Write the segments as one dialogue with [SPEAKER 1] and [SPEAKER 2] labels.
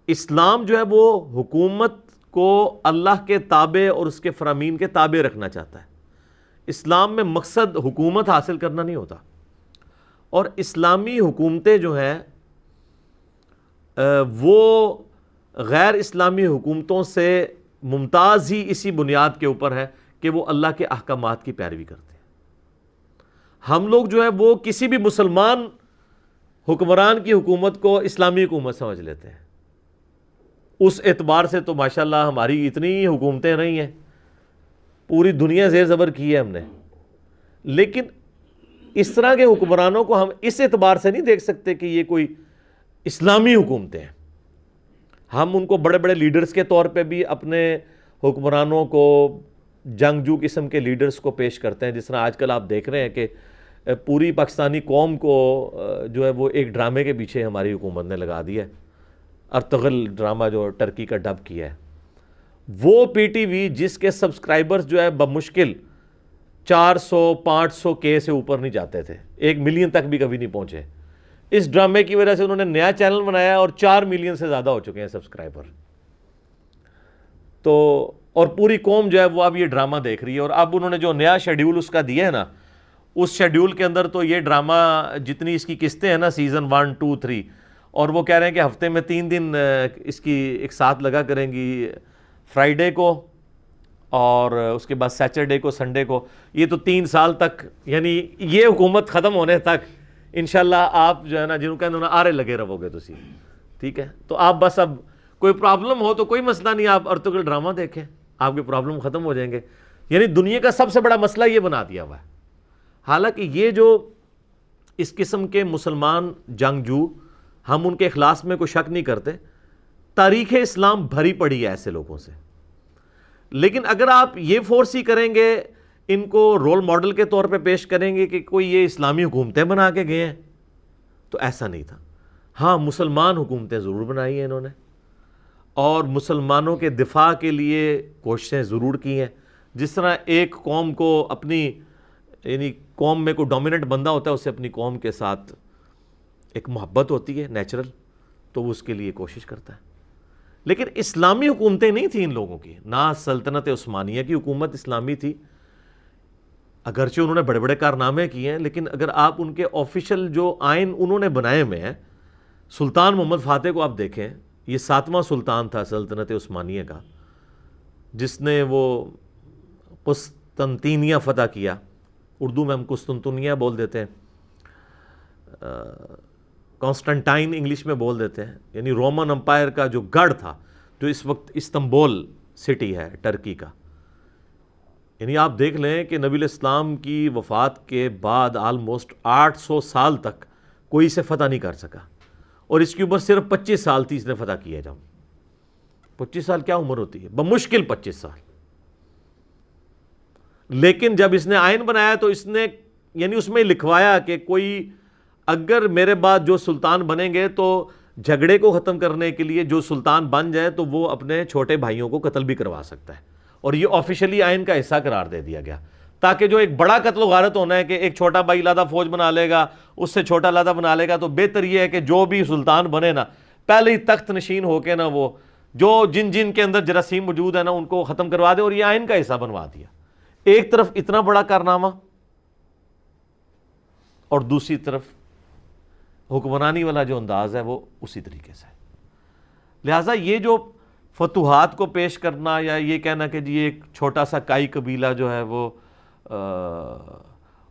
[SPEAKER 1] اسلام جو ہے وہ حکومت کو اللہ کے تابع اور اس کے فرامین کے تابع رکھنا چاہتا ہے۔ اسلام میں مقصد حکومت حاصل کرنا نہیں ہوتا، اور اسلامی حکومتیں جو ہیں وہ غیر اسلامی حکومتوں سے ممتاز ہی اسی بنیاد کے اوپر ہے کہ وہ اللہ کے احکامات کی پیروی کرتے ہیں۔ ہم لوگ جو ہے وہ کسی بھی مسلمان حکمران کی حکومت کو اسلامی حکومت سمجھ لیتے ہیں۔ اس اعتبار سے تو ماشاءاللہ ہماری اتنی حکومتیں رہی ہیں، پوری دنیا زیر زبر کی ہے ہم نے، لیکن اس طرح کے حکمرانوں کو ہم اس اعتبار سے نہیں دیکھ سکتے کہ یہ کوئی اسلامی حکومتیں ہیں۔ ہم ان کو بڑے بڑے لیڈرز کے طور پہ بھی اپنے حکمرانوں کو جنگجو قسم کے لیڈرز کو پیش کرتے ہیں، جس طرح آج کل آپ دیکھ رہے ہیں کہ پوری پاکستانی قوم کو جو ہے وہ ایک ڈرامے کے پیچھے ہماری حکومت نے لگا دیا ہے۔ ارطغرل ڈرامہ جو ٹرکی کا ڈب کیا ہے، وہ پی ٹی وی جس کے سبسکرائبرز جو ہے بمشکل 400-500 کے سے اوپر نہیں جاتے تھے، 1 ملین تک بھی کبھی نہیں پہنچے، اس ڈرامے کی وجہ سے انہوں نے نیا چینل بنایا اور 4 ملین سے زیادہ ہو چکے ہیں سبسکرائبر۔ تو اور پوری قوم جو ہے وہ اب یہ ڈرامہ دیکھ رہی ہے، اور اب انہوں نے جو نیا شیڈیول اس کا دیا ہے نا، اس شیڈیول کے اندر تو یہ ڈرامہ جتنی اس کی قسطیں ہیں نا، سیزن 1 2 3، اور وہ کہہ رہے ہیں کہ ہفتے میں 3 دن اس کی ایک ساتھ لگا کریں گی، فرائیڈے کو اور اس کے بعد سیچرڈے کو، سنڈے کو۔ یہ تو 3 سال تک، یعنی یہ حکومت ختم ہونے تک انشاءاللہ آپ جو ہے نا جنہوں کہتے ہیں آرے لگے رہو گے تسی، ٹھیک ہے؟ تو آپ بس اب کوئی پرابلم ہو تو کوئی مسئلہ نہیں، آپ ارطغرل ڈرامہ دیکھیں، آپ کے پرابلم ختم ہو جائیں گے۔ یعنی دنیا کا سب سے بڑا مسئلہ یہ بنا دیا ہوا ہے۔ حالانکہ یہ جو اس قسم کے مسلمان جنگجو، ہم ان کے اخلاص میں کوئی شک نہیں کرتے، تاریخ اسلام بھری پڑی ہے ایسے لوگوں سے، لیکن اگر آپ یہ فورس ہی کریں گے، ان کو رول ماڈل کے طور پہ پیش کریں گے کہ کوئی یہ اسلامی حکومتیں بنا کے گئے ہیں، تو ایسا نہیں تھا۔ ہاں، مسلمان حکومتیں ضرور بنائی ہیں انہوں نے، اور مسلمانوں کے دفاع کے لیے کوششیں ضرور کی ہیں۔ جس طرح ایک قوم کو اپنی، یعنی قوم میں کوئی ڈومیننٹ بندہ ہوتا ہے، اسے اپنی قوم کے ساتھ ایک محبت ہوتی ہے نیچرل، تو وہ اس کے لیے کوشش کرتا ہے۔ لیکن اسلامی حکومتیں نہیں تھیں ان لوگوں کی، نہ سلطنت عثمانیہ کی حکومت اسلامی تھی، اگرچہ انہوں نے بڑے بڑے کارنامے کیے ہیں، لیکن اگر آپ ان کے آفیشل جو آئین انہوں نے بنائے ہوئے ہیں، سلطان محمد فاتح کو آپ دیکھیں، یہ 7واں سلطان تھا سلطنت عثمانیہ کا، جس نے وہ قسطنطینیہ فتح کیا، اردو میں ہم قسطنطنیہ بول دیتے ہیں، کانسٹنٹائن انگلش میں بول دیتے ہیں، یعنی رومن امپائر کا جو گڑھ تھا، جو اس وقت استنبول سٹی ہے ٹرکی کا۔ یعنی آپ دیکھ لیں کہ نبی الاسلام کی وفات کے بعد آلموسٹ 800 سال تک کوئی اسے فتح نہیں کر سکا، اور اس کے اوپر صرف 25 سال تھی اس نے فتح کیا جاؤ۔ 25 سال کیا عمر ہوتی ہے؟ بمشکل 25 سال۔ لیکن جب اس نے آئین بنایا تو اس نے یعنی اس میں لکھوایا کہ کوئی اگر میرے بعد جو سلطان بنیں گے تو جھگڑے کو ختم کرنے کے لیے جو سلطان بن جائے تو وہ اپنے چھوٹے بھائیوں کو قتل بھی کروا سکتا ہے، اور یہ آفیشلی آئین کا حصہ قرار دے دیا گیا، تاکہ جو ایک بڑا قتل و غارت ہونا ہے کہ ایک چھوٹا بھائی علیحدہ فوج بنا لے گا، اس سے چھوٹا علیحدہ بنا لے گا، تو بہتر یہ ہے کہ جو بھی سلطان بنے نا، پہلے ہی تخت نشین ہو کے نا وہ جو جن کے اندر جراثیم موجود ہے نا ان کو ختم کروا دے، اور یہ آئین کا حصہ بنوا دیا۔ ایک طرف اتنا بڑا کارنامہ، اور دوسری طرف حکمرانی والا جو انداز ہے وہ اسی طریقے سے۔ لہٰذا یہ جو فتوحات کو پیش کرنا یا یہ کہنا کہ جی ایک چھوٹا سا کائی قبیلہ جو ہے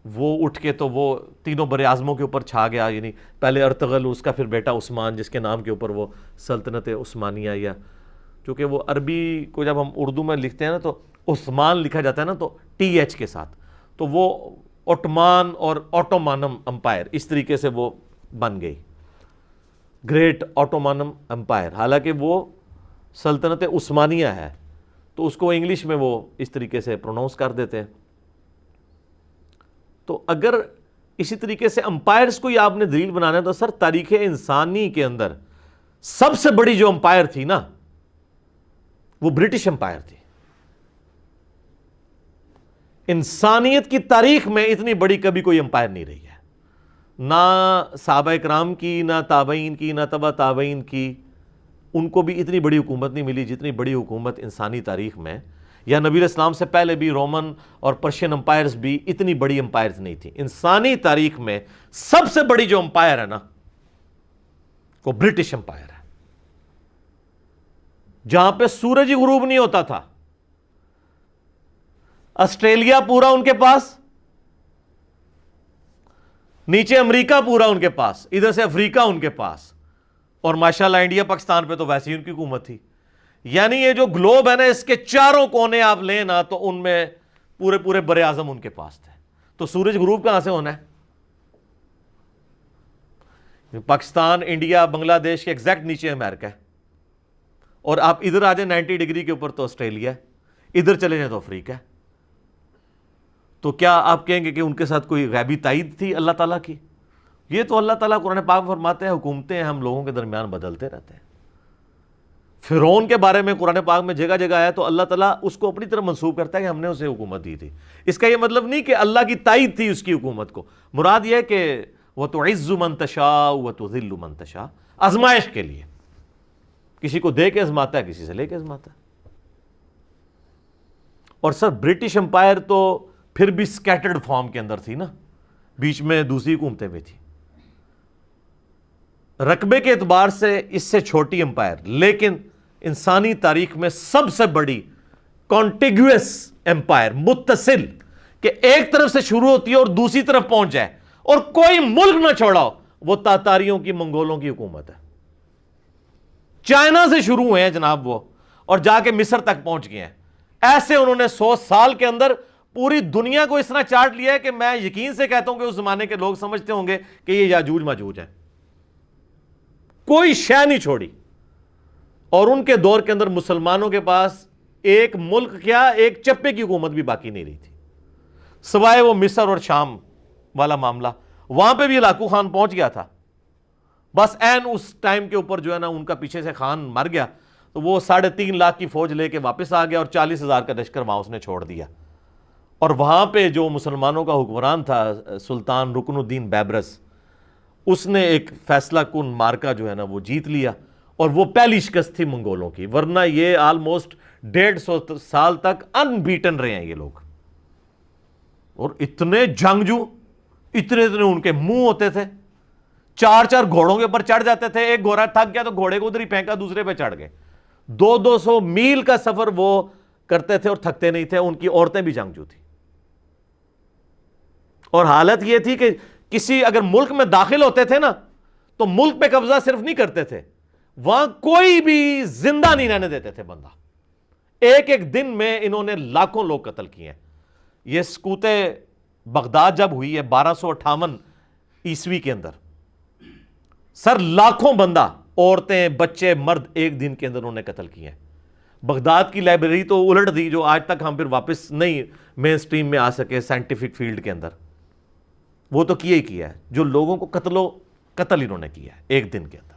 [SPEAKER 1] وہ اٹھ کے تو وہ تینوں بر اعظموں کے اوپر چھا گیا، یعنی پہلے ارطغرل، اس کا پھر بیٹا عثمان، جس کے نام کے اوپر وہ سلطنت عثمانیہ، یا چونکہ وہ عربی کو جب ہم اردو میں لکھتے ہیں نا تو عثمان لکھا جاتا ہے نا تو ٹی ایچ کے ساتھ، تو وہ اوٹمان اور اوٹومانم امپائر اس طریقے سے وہ بن گئی، گریٹ اوٹومانم امپائر، حالانکہ وہ سلطنت عثمانیہ ہے، تو اس کو انگلش میں وہ اس طریقے سے پروناؤنس کر دیتے ہیں۔ تو اگر اسی طریقے سے امپائرز کو ہی آپ نے دلیل بنانا ہے تو سر تاریخ انسانی کے اندر سب سے بڑی جو امپائر تھی نا وہ برٹش امپائر تھی۔ انسانیت کی تاریخ میں اتنی بڑی کبھی کوئی امپائر نہیں رہی ہے، نہ صحابہ کرام کی، نہ تابعین کی، نہ تبع تابعین کی، ان کو بھی اتنی بڑی حکومت نہیں ملی جتنی بڑی حکومت انسانی تاریخ میں، یا نبی علیہ السلام سے پہلے بھی رومن اور پرشین امپائرز بھی اتنی بڑی امپائرز نہیں تھی۔ انسانی تاریخ میں سب سے بڑی جو امپائر ہے نا وہ برٹش امپائر ہے، جہاں پہ سورج ہی غروب نہیں ہوتا تھا۔ آسٹریلیا پورا ان کے پاس، نیچے امریکہ پورا ان کے پاس، ادھر سے افریقہ ان کے پاس، اور ماشاءاللہ انڈیا پاکستان پہ تو ویسے ہی ان کی حکومت تھی۔ یعنی یہ جو گلوب ہے نا، اس کے چاروں کونے آپ لیں نا تو ان میں پورے پورے بر اعظم ان کے پاس تھے۔ تو سورج غروب کہاں سے ہونا ہے؟ پاکستان، انڈیا، بنگلہ دیش کے ایگزیکٹ نیچے امریکہ ہے، اور آپ ادھر آ جائیں 90 ڈگری کے اوپر تو آسٹریلیا ہے، ادھر چلے جائیں تو افریقہ ہے۔ تو کیا آپ کہیں گے کہ ان کے ساتھ کوئی غیبی تائید تھی اللہ تعالیٰ کی؟ یہ تو اللہ تعالیٰ قرآن پاک میں فرماتے ہیں حکومتیں ہم لوگوں کے درمیان بدلتے رہتے ہیں۔ فرعون کے بارے میں قرآن پاک میں جگہ جگہ آیا تو اللہ تعالیٰ اس کو اپنی طرف منسوب کرتا ہے کہ ہم نے اسے حکومت دی تھی۔ اس کا یہ مطلب نہیں کہ اللہ کی تائید تھی اس کی حکومت کو، مراد یہ ہے کہ وَتُعِزُّ مَن تَشَاءُ وَتُذِلُّ مَن تَشَاءُ، آزمائش کے لیے، کسی کو دے کے آزماتا ہے، کسی سے لے کے آزماتا ہے۔ اور سر برٹش امپائر تو پھر بھی سکیٹرڈ فارم کے اندر تھی نا، بیچ میں دوسری حکومتیں بھی تھی، رقبے کے اعتبار سے اس سے چھوٹی امپائر، لیکن انسانی تاریخ میں سب سے بڑی کانٹیگوس امپائر، متصل، کہ ایک طرف سے شروع ہوتی ہے اور دوسری طرف پہنچ جائے اور کوئی ملک نہ چھوڑا ہو، وہ تاتاریوں کی، منگولوں کی حکومت ہے۔ چائنا سے شروع ہوئے ہیں جناب وہ، اور جا کے مصر تک پہنچ گئے ہیں۔ ایسے انہوں نے 100 سال کے اندر پوری دنیا کو اس طرح چاٹ لیا ہے کہ میں یقین سے کہتا ہوں کہ اس زمانے کے لوگ سمجھتے ہوں گے کہ یہ یاجوج ماجوج ہیں، کوئی شے نہیں چھوڑی۔ اور ان کے دور کے اندر مسلمانوں کے پاس ایک ملک کیا، ایک چپے کی حکومت بھی باقی نہیں رہی تھی، سوائے وہ مصر اور شام والا معاملہ، وہاں پہ بھی ہلاکو خان پہنچ گیا تھا، بس این اس ٹائم کے اوپر جو ہے نا ان کا پیچھے سے خان مر گیا تو وہ 3.5 لاکھ کی فوج لے کے واپس آ گیا اور 40,000 کا لشکر وہاں اس نے چھوڑ دیا۔ اور وہاں پہ جو مسلمانوں کا حکمران تھا سلطان رکن الدین بیبرس، اس نے ایک فیصلہ کن مارکا جو ہے نا وہ جیت لیا، اور وہ پہلی شکست تھی منگولوں کی، ورنہ یہ آلموسٹ 150 سال تک ان بیٹن رہے ہیں یہ لوگ۔ اور اتنے جنگجو، اتنے ان کے منہ ہوتے تھے، 4 گھوڑوں کے اوپر چڑھ جاتے تھے، ایک گھوڑا تھک گیا تو گھوڑے کو ادھر ہی پھینکا، دوسرے پہ چڑھ گئے۔ 200 میل کا سفر وہ کرتے تھے اور تھکتے نہیں تھے۔ ان کی عورتیں بھی جنگجو تھی، اور حالت یہ تھی کہ کسی اگر ملک میں داخل ہوتے تھے نا تو ملک پہ قبضہ صرف نہیں کرتے تھے، وہاں کوئی بھی زندہ نہیں رہنے دیتے تھے بندہ۔ ایک دن میں انہوں نے لاکھوں لوگ قتل کیے ہیں۔ یہ سقوط بغداد جب ہوئی ہے 1258 عیسوی کے اندر، سر لاکھوں بندہ، عورتیں، بچے، مرد ایک دن کے اندر انہوں نے قتل کیے ہیں۔ بغداد کی لائبریری تو الٹ دی، جو آج تک ہم پھر واپس نہیں مین سٹریم میں آ سکے سائنٹیفک فیلڈ کے اندر، وہ تو کیا ہی کیا ہے، جو لوگوں کو قتل انہوں نے کیا ہے ایک دن کے اندر۔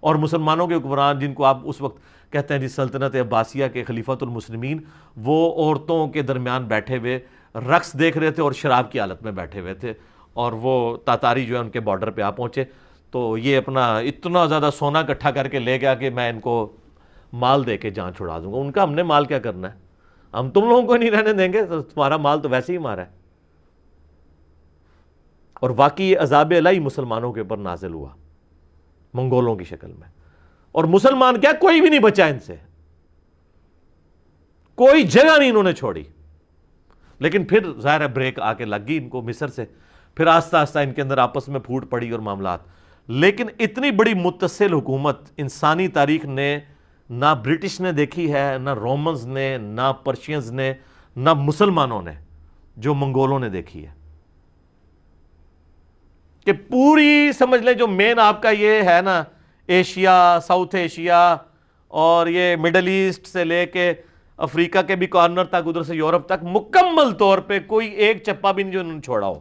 [SPEAKER 1] اور مسلمانوں کے حکمران جن کو آپ اس وقت کہتے ہیں جی سلطنت عباسیہ کے خلیفۃ المسلمین، وہ عورتوں کے درمیان بیٹھے ہوئے رقص دیکھ رہے تھے اور شراب کی حالت میں بیٹھے ہوئے تھے، اور وہ تاتاری جو ہے ان کے بارڈر پہ آ پہنچے تو یہ اپنا اتنا زیادہ سونا اکٹھا کر کے لے گیا کہ میں ان کو مال دے کے جان چھڑا دوں گا۔ ان کا ہم نے مال کیا کرنا ہے، ہم تم لوگوں کو نہیں رہنے دیں گے، تو تمہارا مال تو ویسے ہی ہمارا ہے۔ اور واقعی عذاب الہی مسلمانوں کے اوپر نازل ہوا منگولوں کی شکل میں، اور مسلمان کیا، کوئی بھی نہیں بچا ان سے، کوئی جگہ نہیں انہوں نے چھوڑی۔ لیکن پھر ظاہر ہے بریک آ کے لگ گئی ان کو مصر سے، پھر آہستہ آہستہ ان کے اندر آپس میں پھوٹ پڑی اور معاملات۔ لیکن اتنی بڑی متصل حکومت انسانی تاریخ نے نہ برٹش نے دیکھی ہے، نہ رومنز نے، نہ پرشینز نے، نہ مسلمانوں نے، جو منگولوں نے دیکھی ہے۔ کہ پوری سمجھ لیں جو مین آپ کا یہ ہے نا ایشیا، ساؤتھ ایشیا اور یہ مڈل ایسٹ سے لے کے افریقہ کے بھی کارنر تک، ادھر سے یورپ تک، مکمل طور پہ کوئی ایک چپا بھی نہیں جو انہوں نے چھوڑا ہو۔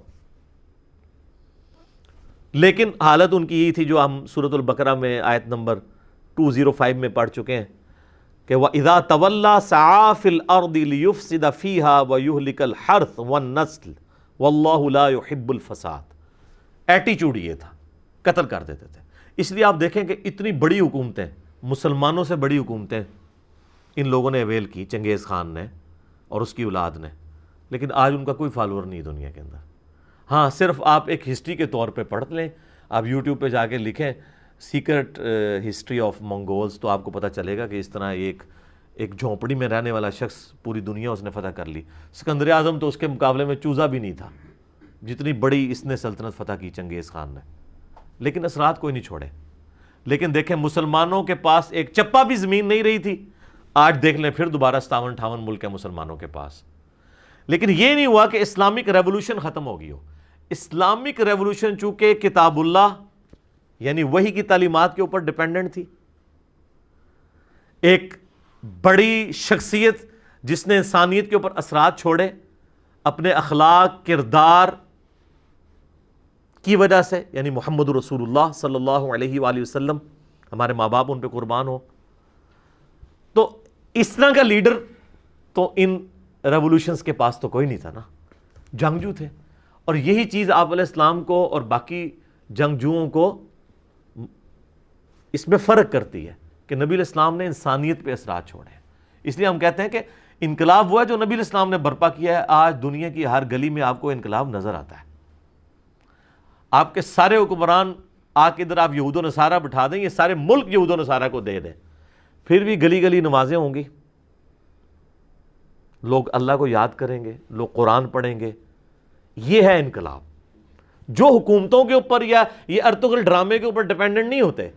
[SPEAKER 1] لیکن حالت ان کی یہی تھی جو ہم سورۃ البقرہ میں آیت نمبر 205 میں پڑھ چکے ہیں کہ وَإِذَا تَوَلَّا سَعَىٰ فِي الْأَرْضِ لِيُفْسِدَ فِيهَا وَيُهْلِكَ الْحَرْثَ وَالنَّسْلَ وَاللَّهُ لَا يُحِبُّ الْفَسَادَ۔ ایٹیچیوڈ یہ تھا، قتل کر دیتے تھے۔ اس لیے آپ دیکھیں کہ اتنی بڑی حکومتیں مسلمانوں سے بڑی حکومتیں ان لوگوں نے اویل کی، چنگیز خان نے اور اس کی اولاد نے، لیکن آج ان کا کوئی فالوور نہیں دنیا کے اندر۔ ہاں صرف آپ ایک ہسٹری کے طور پہ پڑھ لیں، آپ یوٹیوب پہ جا کے لکھیں سیکرٹ ہسٹری آف منگولز، تو آپ کو پتہ چلے گا کہ اس طرح ایک جھونپڑی میں رہنے والا شخص پوری دنیا اس نے فتح کر لی۔ سکندر اعظم تو اس کے مقابلے میں چوزا بھی نہیں تھا، جتنی بڑی اس نے سلطنت فتح کی چنگیز خان نے، لیکن اثرات کوئی نہیں چھوڑے۔ لیکن دیکھیں مسلمانوں کے پاس ایک چپا بھی زمین نہیں رہی تھی، آج دیکھ لیں پھر دوبارہ 57-58 ملک ہیں مسلمانوں کے پاس۔ لیکن یہ نہیں ہوا کہ اسلامک ریولوشن ختم ہو گئی ہو۔ اسلامک ریولوشن چونکہ کتاب اللہ یعنی وحی کی تعلیمات کے اوپر ڈیپینڈنٹ تھی، ایک بڑی شخصیت جس نے انسانیت کے اوپر اثرات چھوڑے اپنے اخلاق کردار کی وجہ سے، یعنی محمد رسول اللہ صلی اللہ علیہ وآلہ وسلم، ہمارے ماں باپ ان پہ قربان ہو، تو اس طرح کا لیڈر تو ان ریولوشنز کے پاس تو کوئی نہیں تھا نا، جنگجو تھے۔ اور یہی چیز آپ علیہ السلام کو اور باقی جنگجوؤں کو اس میں فرق کرتی ہے کہ نبی علیہ السلام نے انسانیت پہ اثرات چھوڑے ہیں۔ اس لیے ہم کہتے ہیں کہ انقلاب وہ ہے جو نبی علیہ السلام نے برپا کیا ہے۔ آج دنیا کی ہر گلی میں آپ کو انقلاب نظر آتا ہے۔ آپ کے سارے حکمران آ کے ادھر آپ یہود و نصارہ بٹھا دیں، یہ سارے ملک یہود و نصارہ کو دے دیں، پھر بھی گلی گلی نمازیں ہوں گی، لوگ اللہ کو یاد کریں گے، لوگ قرآن پڑھیں گے۔ یہ ہے انقلاب، جو حکومتوں کے اوپر یا یہ ارطغرل ڈرامے کے اوپر ڈیپینڈنٹ نہیں ہوتے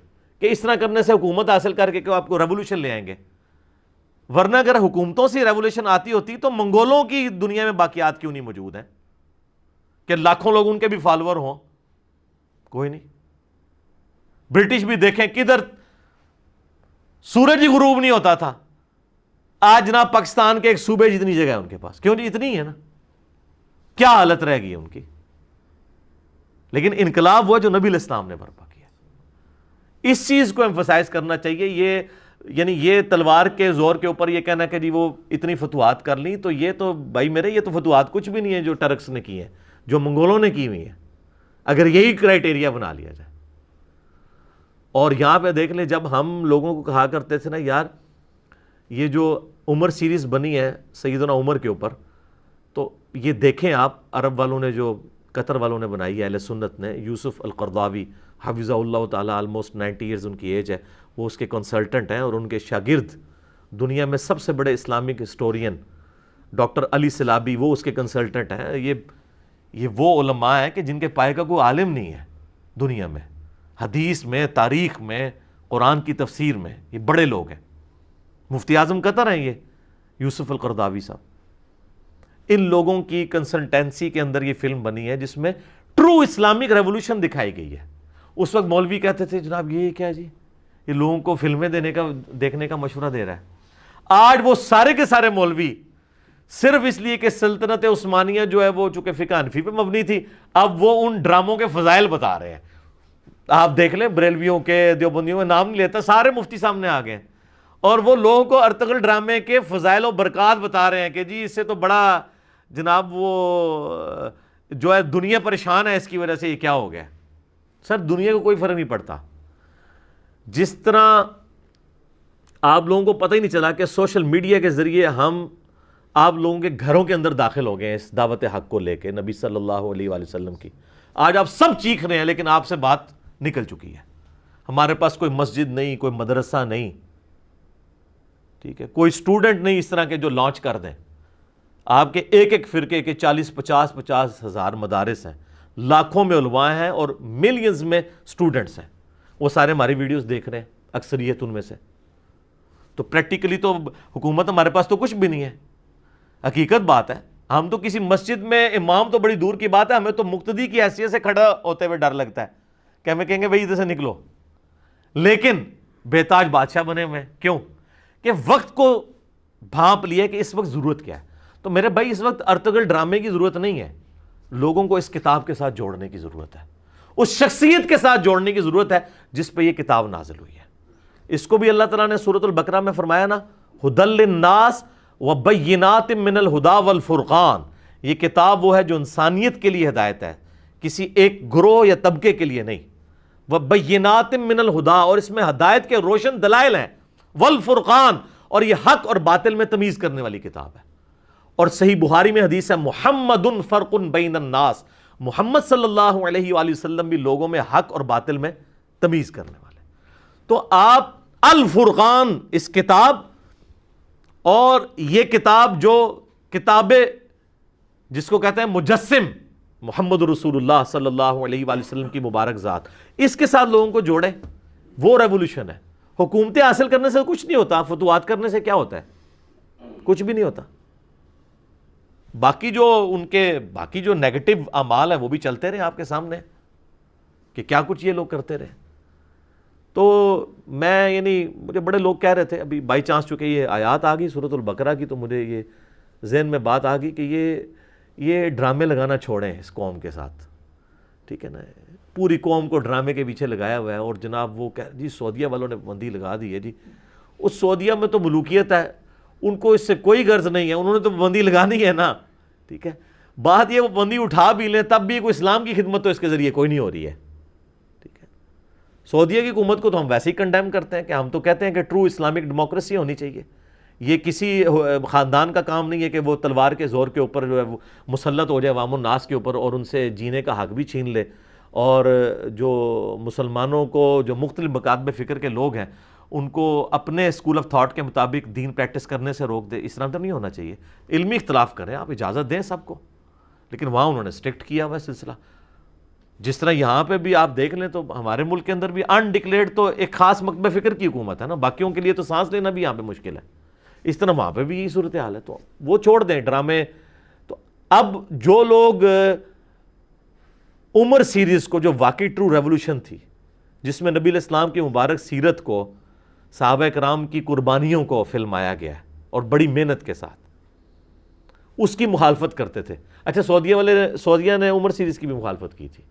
[SPEAKER 1] کہ اس طرح کرنے سے حکومت حاصل کر کے کہ آپ کو ریولوشن لے آئیں گے۔ ورنہ اگر حکومتوں سے ریولوشن آتی ہوتی تو منگولوں کی دنیا میں باقیات کیوں نہیں موجود ہیں کہ لاکھوں لوگ ان کے بھی فالوور ہوں؟ کوئی نہیں۔ برٹش بھی دیکھیں کدھر سورج ہی غروب نہیں ہوتا تھا، آج جناب پاکستان کے ایک صوبے جتنی جگہ ہے ان کے پاس، کیوں نہیں؟ اتنی ہے نا، کیا حالت رہ گئی ان کی۔ لیکن انقلاب وہ جو نبی علیہ السلام نے برپا کیا، اس چیز کو ایمفسائز کرنا چاہیے۔ یہ یعنی یہ تلوار کے زور کے اوپر یہ کہنا کہ جی وہ اتنی فتوحات کر لیں، تو یہ تو بھائی میرے یہ تو فتوحات کچھ بھی نہیں ہے جو ٹرکس نے کی ہیں، جو منگولوں نے کی ہوئی ہیں، اگر یہی کرائٹیریا بنا لیا جائے۔ اور یہاں پہ دیکھ لیں، جب ہم لوگوں کو کہا کرتے تھے نا یار یہ جو عمر سیریز بنی ہے سیدنا عمر کے اوپر، تو یہ دیکھیں آپ عرب والوں نے جو قطر والوں نے بنائی ہے، اہل سنت نے، یوسف القرضاوی حفظہ اللہ تعالیٰ، آلموسٹ 90 ایئرز ان کی ایج ہے، وہ اس کے کنسلٹنٹ ہیں، اور ان کے شاگرد دنیا میں سب سے بڑے اسلامک ہسٹورین ڈاکٹر علی سلابی، وہ اس کے کنسلٹنٹ ہیں۔ یہ وہ علماء ہیں کہ جن کے پائے کا کوئی عالم نہیں ہے دنیا میں، حدیث میں، تاریخ میں، قرآن کی تفسیر میں، یہ بڑے لوگ ہیں۔ مفتی اعظم قطر ہیں یہ یوسف القرضاوی صاحب۔ ان لوگوں کی کنسلٹنسی کے اندر یہ فلم بنی ہے جس میں ٹرو اسلامک ریولوشن دکھائی گئی ہے۔ اس وقت مولوی کہتے تھے جناب یہ کیا جی، یہ لوگوں کو فلمیں دیکھنے کا مشورہ دے رہا ہے۔ آج وہ سارے کے سارے مولوی صرف اس لیے کہ سلطنت عثمانیہ جو ہے وہ چونکہ فقہ حنفی پہ مبنی تھی، اب وہ ان ڈراموں کے فضائل بتا رہے ہیں۔ آپ دیکھ لیں بریلویوں کے، دیوبندیوں میں نام نہیں لیتا، سارے مفتی سامنے آ گئے، اور وہ لوگوں کو ارطغرل ڈرامے کے فضائل و برکات بتا رہے ہیں کہ جی اس سے تو بڑا جناب وہ جو ہے دنیا پریشان ہے اس کی وجہ سے، یہ کیا ہو گیا۔ سر دنیا کو کوئی فرق نہیں پڑتا۔ جس طرح آپ لوگوں کو پتہ ہی نہیں چلا کہ سوشل میڈیا کے ذریعے ہم آپ لوگوں کے گھروں کے اندر داخل ہو گئے ہیں اس دعوت حق کو لے کے، نبی صلی اللہ علیہ وآلہ وسلم کی۔ آج آپ سب چیخ رہے ہیں لیکن آپ سے بات نکل چکی ہے۔ ہمارے پاس کوئی مسجد نہیں، کوئی مدرسہ نہیں، ٹھیک ہے، کوئی سٹوڈنٹ نہیں اس طرح کے جو لانچ کر دیں۔ آپ کے ایک ایک فرقے کے 40-50 ہزار مدارس ہیں، لاکھوں میں علماء ہیں اور ملینز میں سٹوڈنٹس ہیں، وہ سارے ہماری ویڈیوز دیکھ رہے ہیں، اکثریت ان میں سے۔ تو پریکٹیکلی تو حکومت ہمارے پاس تو کچھ بھی نہیں ہے، حقیقت بات ہے۔ ہم تو کسی مسجد میں امام تو بڑی دور کی بات ہے، ہمیں تو مقتدی کی حیثیت سے کھڑا ہوتے ہوئے ڈر لگتا ہے کہ ہمیں کہیں گے بھائی ادھر سے نکلو، لیکن بے تاج بادشاہ بنے ہوئے ہیں۔ کیوں؟ کہ وقت کو بھانپ لیا کہ اس وقت ضرورت کیا ہے۔ تو میرے بھائی اس وقت ارطغرل ڈرامے کی ضرورت نہیں ہے، لوگوں کو اس کتاب کے ساتھ جوڑنے کی ضرورت ہے، اس شخصیت کے ساتھ جوڑنے کی ضرورت ہے جس پہ یہ کتاب نازل ہوئی ہے۔ اس کو بھی اللہ تعالیٰ نے سورۃ البقرہ میں فرمایا نا، ھدی للناس وبینات من الہدی والفرقان، یہ کتاب وہ ہے جو انسانیت کے لیے ہدایت ہے، کسی ایک گروہ یا طبقے کے لیے نہیں۔ وَبَيِّنَاتٍ مِّنَ الْہُدَىٰ، اور اس میں ہدایت کے روشن دلائل ہیں، وَالْفُرْقَانِ، اور یہ حق اور باطل میں تمیز کرنے والی کتاب ہے۔ اور صحیح بخاری میں حدیث ہے محمد فرق بین الناس، محمد صلی اللہ علیہ وآلہ وسلم بھی لوگوں میں حق اور باطل میں تمیز کرنے والے۔ تو آپ الفرقان اس کتاب، اور یہ کتاب جو کتاب جس کو کہتے ہیں مجسم محمد رسول اللہ صلی اللہ علیہ وآلہ وسلم کی مبارک ذات، اس کے ساتھ لوگوں کو جوڑے، وہ ریولوشن ہے۔ حکومتیں حاصل کرنے سے کچھ نہیں ہوتا، فتوحات کرنے سے کیا ہوتا ہے؟ کچھ بھی نہیں ہوتا۔ باقی جو نیگیٹو اعمال ہیں وہ بھی چلتے رہے آپ کے سامنے کہ کیا کچھ یہ لوگ کرتے رہے۔ تو میں مجھے بڑے لوگ کہہ رہے تھے ابھی بائی چانس، چونکہ یہ آیات آ گئی سورۃ البقرہ کی، تو مجھے یہ ذہن میں بات آ گئی کہ یہ ڈرامے لگانا چھوڑیں اس قوم کے ساتھ، ٹھیک ہے نا؟ پوری قوم کو ڈرامے کے پیچھے لگایا ہوا ہے، اور جناب وہ جی سعودیہ والوں نے بندی لگا دی ہے، جی اس سعودیہ میں تو ملوکیت ہے، ان کو اس سے کوئی غرض نہیں ہے، انہوں نے تو بندی لگانی ہے نا، ٹھیک ہے؟ بات یہ وہ بندی اٹھا بھی لیں تب بھی کوئی اسلام کی خدمت تو اس کے ذریعے کوئی نہیں ہو رہی ہے، ٹھیک ہے؟ سعودیہ کی حکومت کو تو ہم ویسے ہی کنڈیم کرتے ہیں کہ ہم تو کہتے ہیں کہ ٹرو اسلامک ڈیموکریسی ہونی چاہیے، یہ کسی خاندان کا کام نہیں ہے کہ وہ تلوار کے زور کے اوپر جو ہے وہ مسلط ہو جائے عوام الناس کے اوپر اور ان سے جینے کا حق بھی چھین لے، اور جو مسلمانوں کو جو مختلف مکاتب فکر کے لوگ ہیں ان کو اپنے اسکول آف تھاٹ کے مطابق دین پریکٹس کرنے سے روک دے۔ اس طرح تو نہیں ہونا چاہیے، علمی اختلاف کریں، آپ اجازت دیں سب کو، لیکن وہاں انہوں نے اسٹرکٹ کیا ہوا ہے سلسلہ۔ جس طرح یہاں پہ بھی آپ دیکھ لیں تو ہمارے ملک کے اندر بھی انڈکلیئرڈ تو ایک خاص مکتب فکر کی حکومت ہے نا، باقیوں کے لیے تو سانس لینا بھی یہاں پہ مشکل ہے، اس طرح وہاں پہ بھی یہی صورتحال ہے۔ تو وہ چھوڑ دیں ڈرامے۔ تو اب جو لوگ عمر سیریز کو، جو واقعی ٹرو ریولوشن تھی جس میں نبی علیہ السلام کی مبارک سیرت کو، صحابہ کرام کی قربانیوں کو فلمایا گیا ہے اور بڑی محنت کے ساتھ، اس کی مخالفت کرتے تھے۔ اچھا سعودیہ نے عمر سیریز کی بھی مخالفت کی تھی،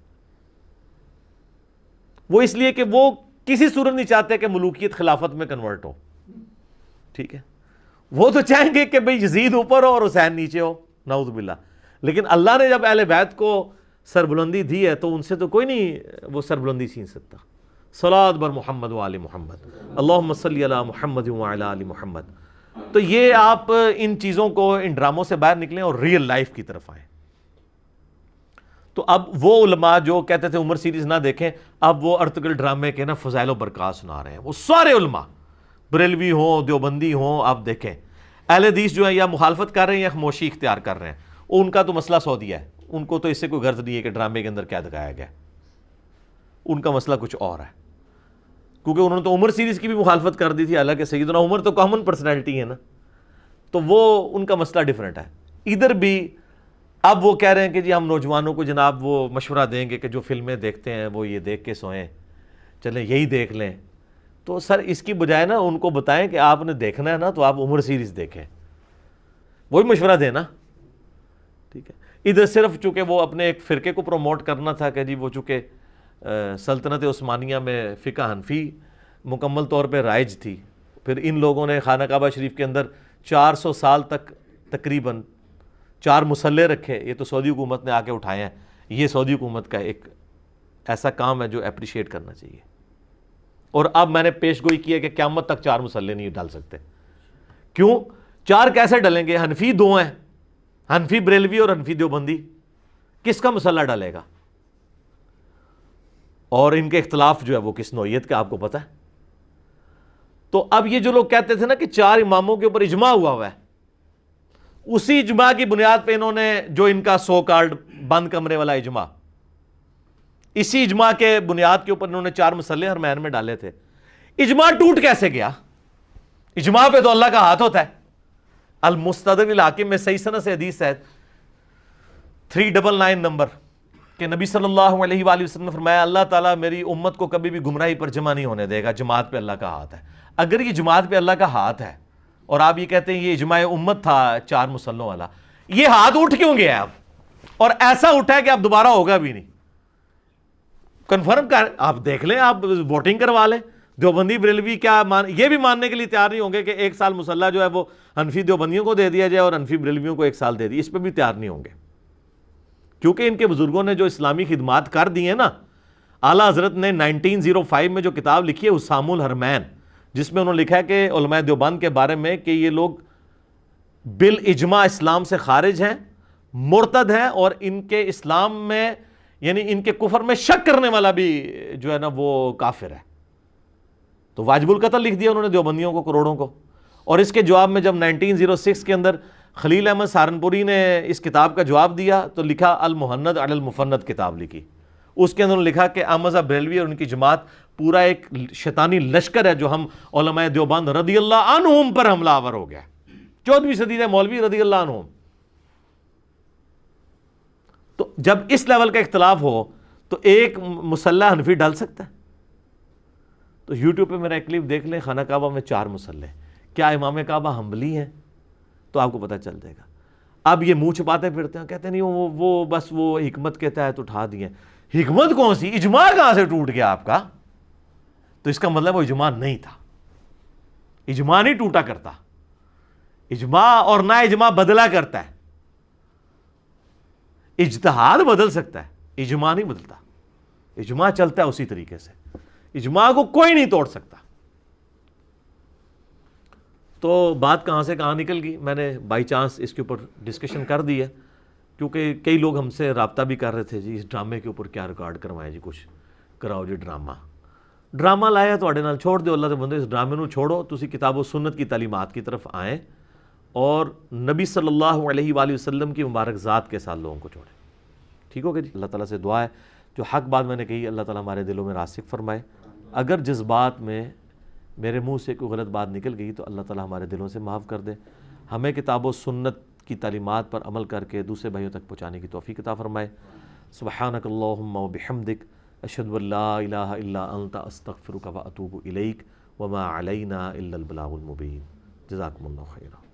[SPEAKER 1] وہ اس لیے کہ وہ کسی صورت نہیں چاہتے کہ ملوکیت خلافت میں کنورٹ ہو، ٹھیک ہے؟ وہ تو چاہیں گے کہ بھئی یزید اوپر ہو اور حسین نیچے ہو، نعوذ باللہ۔ لیکن اللہ نے جب اہل بیت کو سربلندی دی ہے تو ان سے تو کوئی نہیں وہ سربلندی چھین سکتا۔ صلاۃ بر محمد و آل محمد، اللہم صلی علی محمد و علی آل محمد۔ تو یہ آپ ان چیزوں کو، ان ڈراموں سے باہر نکلیں اور ریئل لائف کی طرف آئیں۔ تو اب وہ علماء جو کہتے تھے عمر سیریز نہ دیکھیں، اب وہ ارطغرل ڈرامے کے نا فضائل و برکات سنا رہے ہیں۔ وہ سارے علماء، بریلوی ہوں، دیوبندی ہوں، آپ دیکھیں اہل حدیث جو ہیں یا مخالفت کر رہے ہیں یا خاموشی اختیار کر رہے ہیں، ان کا تو مسئلہ سعودیہ ہے، ان کو تو اس سے کوئی غرض نہیں ہے کہ ڈرامے کے اندر کیا دکھایا گیا، ان کا مسئلہ کچھ اور ہے، کیونکہ انہوں نے تو عمر سیریز کی بھی مخالفت کر دی تھی، حالانکہ سیدنا عمر تو کامن پرسنالٹی ہے نا، تو وہ ان کا مسئلہ ڈیفرنٹ ہے۔ ادھر بھی اب وہ کہہ رہے ہیں کہ جی ہم نوجوانوں کو جناب وہ مشورہ دیں گے کہ جو فلمیں دیکھتے ہیں وہ یہ دیکھ کے سوئیں، چلیں یہی دیکھ لیں۔ تو سر اس کی بجائے نا ان کو بتائیں کہ آپ نے دیکھنا ہے نا تو آپ عمر سیریز دیکھیں، وہی مشورہ دینا، ٹھیک ہے؟ ادھر صرف چونکہ وہ اپنے ایک فرقے کو پروموٹ کرنا تھا کہ جی وہ چونکہ سلطنت عثمانیہ میں فقہ حنفی مکمل طور پہ رائج تھی، پھر ان لوگوں نے خانہ کعبہ شریف کے اندر 400 سال تک تقریباً 4 مسلح رکھے، یہ تو سعودی حکومت نے آ کے اٹھائے ہیں، یہ سعودی حکومت کا ایک ایسا کام ہے جو اپریشیٹ کرنا چاہیے۔ اور اب میں نے پیش گوئی کی ہے کہ قیامت تک 4 مسلح نہیں ڈال سکتے۔ کیوں؟ 4 کیسے ڈلیں گے؟ حنفی 2 ہیں، حنفی بریلوی اور حنفی دیوبندی، کس کا مسلح ڈالے گا؟ اور ان کے اختلاف جو ہے وہ کس نوعیت کا آپ کو پتہ ہے۔ تو اب یہ جو لوگ کہتے تھے نا کہ 4 اماموں کے اوپر اجماع ہوا ہے، اسی اجماع کی بنیاد پہ انہوں نے جو ان کا سو کارڈ بند کمرے والا اجماع، اسی اجماع کے بنیاد کے اوپر انہوں نے 4 مسلح حرمین میں ڈالے تھے۔ اجماع ٹوٹ کیسے گیا؟ اجماع پہ تو اللہ کا ہاتھ ہوتا ہے۔ المستدرک الحاکم میں صحیح سند سے حدیث ہے 399 نمبر کہ نبی صلی اللہ علیہ وآلہ وسلم نے فرمایا اللہ تعالیٰ میری امت کو کبھی بھی گمراہی پر جمع نہیں ہونے دے گا، جماعت پہ اللہ کا ہاتھ ہے۔ اگر یہ جماعت پہ اللہ کا ہاتھ ہے اور آپ یہ کہتے ہیں یہ اجماع امت تھا 4 مسلوں والا، یہ ہاتھ اٹھ کیوں گیا اب؟ اور ایسا اٹھا ہے کہ اب دوبارہ ہوگا بھی نہیں۔ کنفرم کر، آپ دیکھ لیں، آپ ووٹنگ کروا لیں۔ دیوبندی بریلوی کیا یہ بھی ماننے کے لیے تیار نہیں ہوں گے کہ 1 سال مسلح جو ہے وہ حنفی دیوبندیوں کو دے دیا جائے اور حنفی بریلویوں کو 1 سال دے دیا، اس پہ بھی تیار نہیں ہوں گے، کیونکہ ان کے بزرگوں نے جو اسلامی خدمات کر دی ہیں نا، اعلیٰ حضرت نے 1905 میں جو کتاب لکھی ہے اسام الحرمین، جس میں انہوں نے لکھا ہے کہ علماء دیوبند کے بارے میں کہ یہ لوگ بالاجماع اسلام سے خارج ہیں، مرتد ہیں، اور ان کے اسلام میں یعنی ان کے کفر میں شک کرنے والا بھی جو ہے نا وہ کافر ہے. تو واجب القتل لکھ دیا انہوں نے دیوبندیوں کو، کروڑوں کو. اور اس کے جواب میں جب 1906 کے اندر خلیل احمد سہارنپوری نے اس کتاب کا جواب دیا تو لکھا المحند علی المفند کتاب لکھی. اس کے اندر انہوں نے لکھا کہ احمد بریلوی اور ان کی جماعت پورا ایک شیطانی لشکر ہے جو ہم علماء دیوبند رضی اللہ عنہم پر حملہ آور ہو گیا. 14ویں صدی کے مولوی رضی اللہ عنہم. تو جب اس لیول کا اختلاف ہو تو ایک مسلح حنفی ڈال سکتا ہے؟ تو یوٹیوب پہ میرا ایک کلپ دیکھ لیں، خانہ کعبہ میں 4 مسلح، کیا امام کعبہ حنبلی ہیں؟ تو آپ کو پتہ چل جائے گا. اب یہ منہ چھپاتے پھرتے ہیں، کہتے ہیں نہیں وہ بس وہ حکمت کے تحت اٹھا دیے. حکمت کون سی؟ اجماع کہاں سے ٹوٹ گیا آپ کا؟ تو اس کا مطلب وہ اجماع نہیں تھا. اجماع نہیں ٹوٹا کرتا، اجماع اور نہ اجماع بدلا کرتا ہے. اجتہاد بدل سکتا ہے، اجماع نہیں بدلتا. اجماع چلتا ہے اسی طریقے سے، اجماع کو کوئی نہیں توڑ سکتا. تو بات کہاں سے کہاں نکل گئی، میں نے بائی چانس اس کے اوپر ڈسکشن کر دی ہے، کیونکہ کئی لوگ ہم سے رابطہ بھی کر رہے تھے جی اس ڈرامے کے اوپر کیا ریکارڈ کروائیں جی، کچھ کراؤ جی ڈرامہ لایا تو نال چھوڑ دو. اللہ کے بندے اس ڈرامے نو چھوڑو، تسی کتاب و سنت کی تعلیمات کی طرف آئیں اور نبی صلی اللہ علیہ وآلہ وسلم کی مبارک ذات کے ساتھ لوگوں کو چھوڑیں. ٹھیک ہوگا جی؟ اللہ تعالیٰ سے دعا ہے جو حق بات میں نے کہی اللہ تعالیٰ ہمارے دلوں میں راسخ فرمائے. اگر جس بات میں میرے منہ سے کوئی غلط بات نکل گئی تو اللہ تعالیٰ ہمارے دلوں سے معاف کر دے. ہمیں کتاب و سنت کی تعلیمات پر عمل کر کے دوسرے بھائیوں تک پہنچانے کی توفیق عطا فرمائے. سبحانک اللہم و بحمدک اشہد ان لا الہ الا انت استغفرک و اتوب الیک وما علینا الا البلاغ المبین. جزاکم اللہ خیرا.